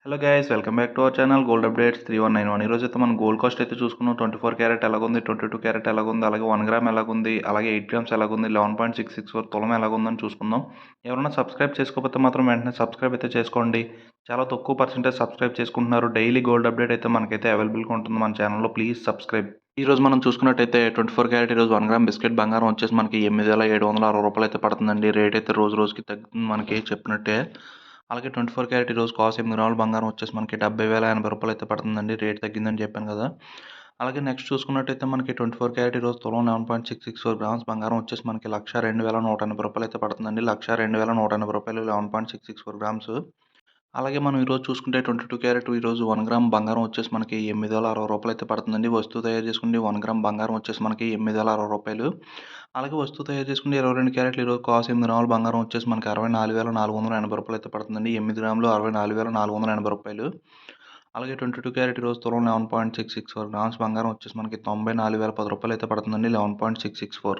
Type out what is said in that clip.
Hello guys, welcome back to our channel gold updates 3191. ఈరోజు అయితే మనం గోల్డ్ కాస్ట్ అయితే చూసుకున్నాం. 24 క్యారెట్ ఎలాగుంది, 22 క్యారెట్ ఎలాగుంది, అలాగే 1 గ్రామ్ ఎలాగుంది, అలాగే 8 గ్రామ్స్ ఎలాగుంది, 11.664 తులం ఎలాగుందని చూసుకుందాం. ఎవరైనా సబ్స్క్రైబ్ చేసుకోకపోతే మాత్రం వెంటనే సబ్స్క్రైబ్ అయితే చేసుకోండి. చాలా తక్కువ పర్సెంటేజ్ సబ్స్క్రైబ్ చేసుకుంటున్నారు. డైలీ గోల్డ్ అప్డేట్ అయితే మనకైతే అవైలబుల్గా ఉంటుంది మన ఛానల్లో. Please subscribe. ఈ రోజు మనం చూసుకున్నట్టయితే 24 క్యారెట్ ఈరోజు 1 గ్రామ్ బిస్కెట్ బంగారం వచ్చేసి మనకి 8,760 రూపాయలు అయితే పడుతుందండి. రేట్ అయితే రోజు రోజుకి తగ్గుతుంది మనకి చెప్పినట్టే. అలాగే 24 క్యారెట్ ఈరోజు కాస్ట్ 8 గ్రాముల బంగారం వచ్చేసి మనకి 70,080 రూపాయలు అయితే పడుతుందండి. రేట్ తగ్గిందని చెప్పాను కదా. అలాగే నెక్స్ట్ చూసుకున్నట్టయితే మనకి 24 క్యారెట్ ఈరోజు తులం 11.664 గ్రామ్స్ బంగారం వచ్చేసి మనకి 1,02,180 రూపాయలు అయితే పడుతుందండి. 1,02,180 రూపాయలు 11.664 గ్రామ్స్. అలాగే మనం ఈరోజు చూసుకుంటే 22 క్యారెట్ ఈరోజు 1 గ్రామ్ బంగారం వచ్చేసి మనకి 8,060 రూపాయలు అయితే పడుతుందండి. వస్తువు తయారు చేసుకుంటే 1 గ్రామ్ బంగారం వచ్చేసి మనకి 8,060 రూపాయలు. అలాగే వస్తువు తయారు చేసుకుంటే 22 క్యారెట్లు ఈరోజు కాస్ట్ 8 గ్రాముల బంగారం వచ్చేసి మనకి 64,480 రూపాయలు అయితే పడుతుందండి. 8 గ్రాములు 64,480 రూపాయలు. అలాగే 22 క్యారెట్ ఈరోజు తులం 11.664 గ్రామ్స్ బంగారం వచ్చేసి మనకి 94,010 రూపాయలు అయితే పడుతుందండి. 11.664.